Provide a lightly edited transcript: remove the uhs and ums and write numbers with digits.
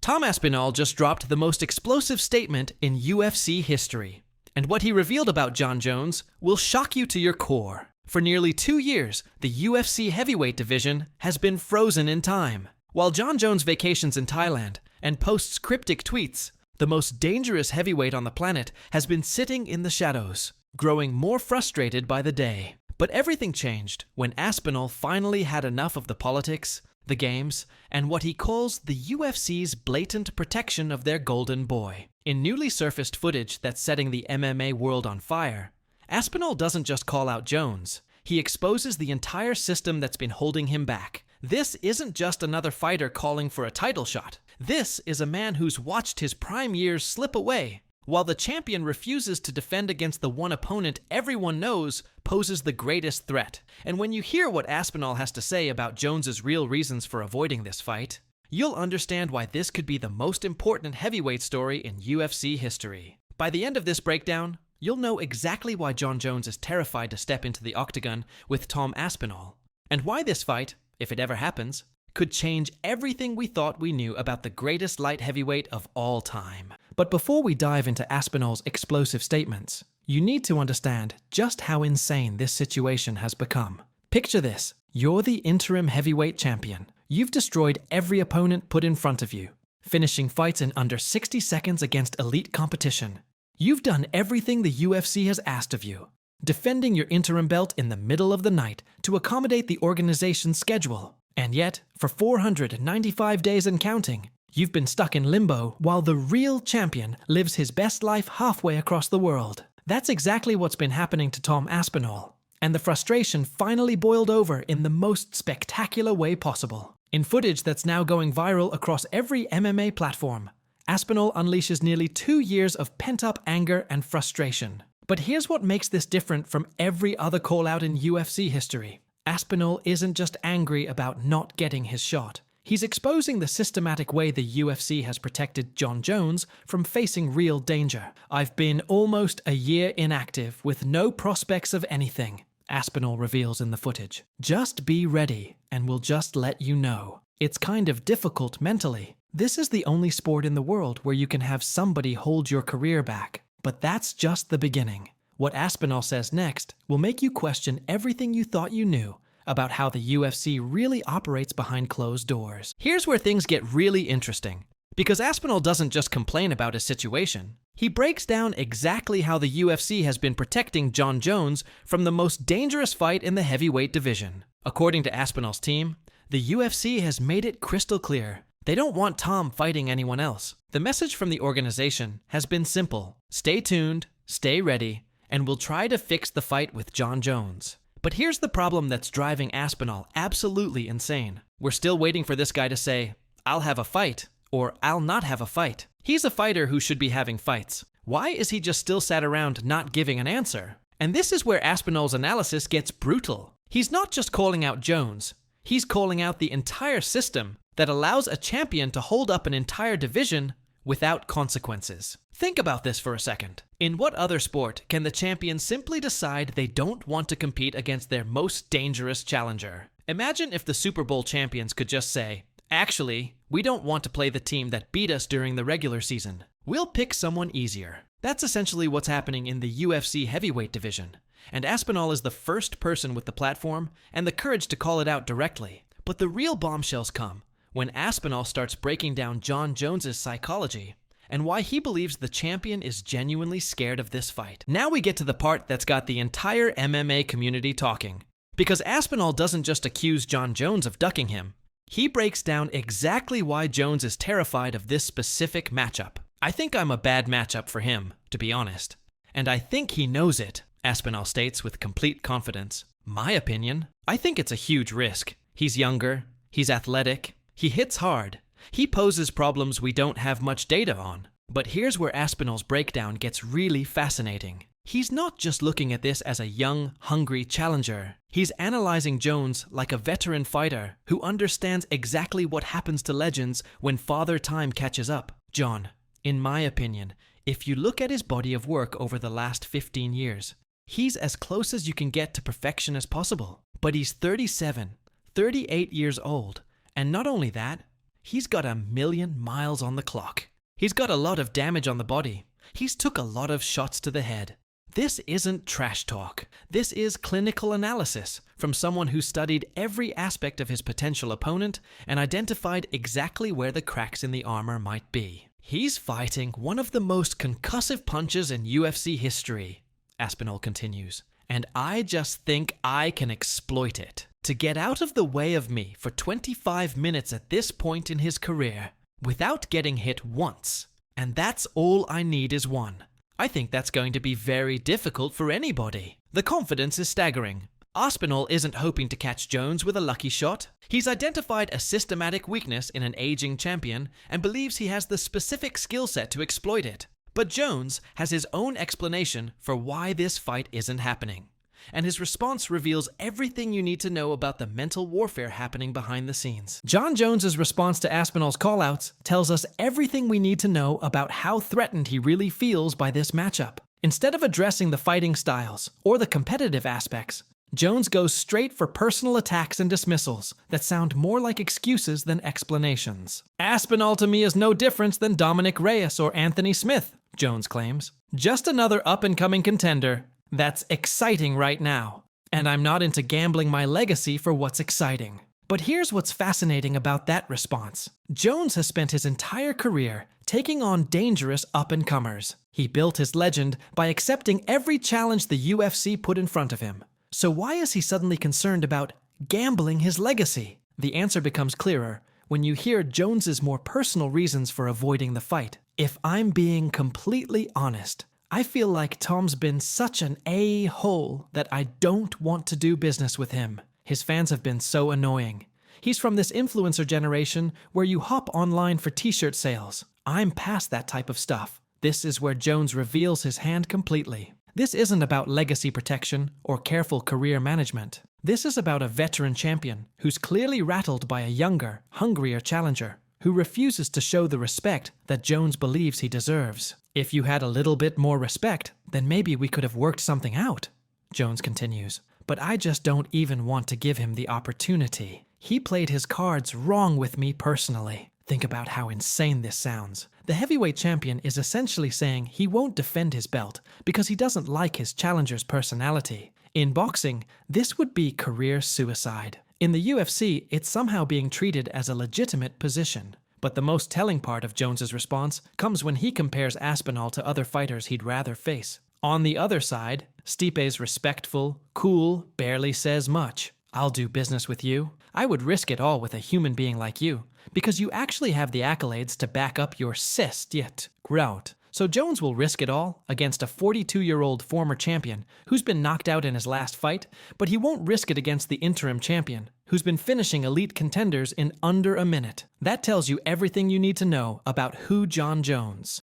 Tom Aspinall just dropped the most explosive statement in UFC history. And what he revealed about Jon Jones will shock you to your core. For nearly 2 years, the UFC heavyweight division has been frozen in time. While Jon Jones vacations in Thailand and posts cryptic tweets, the most dangerous heavyweight on the planet has been sitting in the shadows, growing more frustrated by the day. But everything changed when Aspinall finally had enough of the politics, the games, and what he calls the UFC's blatant protection of their golden boy. In newly surfaced footage that's setting the MMA world on fire, Aspinall doesn't just call out Jones. He exposes the entire system that's been holding him back. This isn't just another fighter calling for a title shot. This is a man who's watched his prime years slip away, while the champion refuses to defend against the one opponent everyone knows poses the greatest threat. And when you hear what Aspinall has to say about Jones's real reasons for avoiding this fight, you'll understand why this could be the most important heavyweight story in UFC history. By the end of this breakdown, you'll know exactly why Jon Jones is terrified to step into the octagon with Tom Aspinall, and why this fight, if it ever happens, could change everything we thought we knew about the greatest light heavyweight of all time. But before we dive into Aspinall's explosive statements, you need to understand just how insane this situation has become. Picture this: you're the interim heavyweight champion. You've destroyed every opponent put in front of you, finishing fights in under 60 seconds against elite competition. You've done everything the UFC has asked of you, defending your interim belt in the middle of the night to accommodate the organization's schedule. And yet, for 495 days and counting, you've been stuck in limbo while the real champion lives his best life halfway across the world. That's exactly what's been happening to Tom Aspinall, and the frustration finally boiled over in the most spectacular way possible. In footage that's now going viral across every MMA platform, Aspinall unleashes nearly 2 years of pent-up anger and frustration. But here's what makes this different from every other call-out in UFC history. Aspinall isn't just angry about not getting his shot. He's exposing the systematic way the UFC has protected Jon Jones from facing real danger. "I've been almost a year inactive with no prospects of anything," Aspinall reveals in the footage. "Just be ready and we'll just let you know. It's kind of difficult mentally. This is the only sport in the world where you can have somebody hold your career back. But that's just the beginning." What Aspinall says next will make you question everything you thought you knew about how the UFC really operates behind closed doors. Here's where things get really interesting, because Aspinall doesn't just complain about his situation. He breaks down exactly how the UFC has been protecting Jon Jones from the most dangerous fight in the heavyweight division. According to Aspinall's team, the UFC has made it crystal clear they don't want Tom fighting anyone else. The message from the organization has been simple: stay tuned, stay ready, and we'll try to fix the fight with Jon Jones. But here's the problem that's driving Aspinall absolutely insane. We're still waiting for this guy to say, "I'll have a fight," or "I'll not have a fight." He's a fighter who should be having fights. Why is he just still sat around not giving an answer? And this is where Aspinall's analysis gets brutal. He's not just calling out Jones. He's calling out the entire system that allows a champion to hold up an entire division without consequences. Think about this for a second. In what other sport can the champion simply decide they don't want to compete against their most dangerous challenger? Imagine if the Super Bowl champions could just say, "Actually, we don't want to play the team that beat us during the regular season. We'll pick someone easier." That's essentially what's happening in the UFC heavyweight division. And Aspinall is the first person with the platform and the courage to call it out directly. But the real bombshells come when Aspinall starts breaking down Jon Jones's psychology and why he believes the champion is genuinely scared of this fight. Now we get to the part that's got the entire MMA community talking. Because Aspinall doesn't just accuse Jon Jones of ducking him, he breaks down exactly why Jones is terrified of this specific matchup. "I think I'm a bad matchup for him, to be honest. And I think he knows it," Aspinall states with complete confidence. "My opinion? I think it's a huge risk. He's younger, he's athletic, he hits hard, he poses problems we don't have much data on." But here's where Aspinall's breakdown gets really fascinating. He's not just looking at this as a young, hungry challenger. He's analyzing Jones like a veteran fighter who understands exactly what happens to legends when Father Time catches up. "Jon, in my opinion, if you look at his body of work over the last 15 years, he's as close as you can get to perfection as possible. But he's 37, 38 years old, and not only that, He's got 1,000,000 miles on the clock. He's got a lot of damage on the body. He's took a lot of shots to the head. This isn't trash talk. This is clinical analysis from someone who studied every aspect of his potential opponent and identified exactly where the cracks in the armor might be. He's fighting one of the most concussive punches in UFC history, Aspinall continues, and I just think I can exploit it to get out of the way of me for 25 minutes at this point in his career without getting hit once. And that's all I need is one. I think that's going to be very difficult for anybody. The confidence is staggering. Aspinall isn't hoping to catch Jones with a lucky shot. He's identified a systematic weakness in an aging champion and believes he has the specific skill set to exploit it. But Jones has his own explanation for why this fight isn't happening. And his response reveals everything you need to know about the mental warfare happening behind the scenes. Jon Jones's response to Aspinall's callouts tells us everything we need to know about how threatened he really feels by this matchup. Instead of addressing the fighting styles or the competitive aspects, Jones goes straight for personal attacks and dismissals that sound more like excuses than explanations. Aspinall to me is no different than Dominic Reyes or Anthony Smith, Jones claims. Just another up-and-coming contender that's exciting right now. And I'm not into gambling my legacy for what's exciting. But here's what's fascinating about that response. Jones has spent his entire career taking on dangerous up-and-comers. He built his legend by accepting every challenge the UFC put in front of him. So why is he suddenly concerned about gambling his legacy? The answer becomes clearer when you hear Jones's more personal reasons for avoiding the fight. If I'm being completely honest, I feel like Tom's been such an a-hole that I don't want to do business with him. His fans have been so annoying. He's from this influencer generation where you hop online for t-shirt sales. I'm past that type of stuff. This is where Jones reveals his hand completely. This isn't about legacy protection or careful career management. This is about a veteran champion who's clearly rattled by a younger, hungrier challenger who refuses to show the respect that Jones believes he deserves. If you had a little bit more respect, then maybe we could have worked something out, Jones continues. But I just don't even want to give him the opportunity. He played his cards wrong with me personally. Think about how insane this sounds. The heavyweight champion is essentially saying he won't defend his belt because he doesn't like his challenger's personality. In boxing, this would be career suicide. In the UFC, it's somehow being treated as a legitimate position. But the most telling part of Jones's response comes when he compares Aspinall to other fighters he'd rather face. On the other side, Stipe's respectful, cool, barely says much. I'll do business with you. I would risk it all with a human being like you, because you actually have the accolades to back up your yet grout. So Jones will risk it all against a 42-year-old former champion who's been knocked out in his last fight, but he won't risk it against the interim champion who's been finishing elite contenders in under a minute. That tells you everything you need to know about who Jon Jones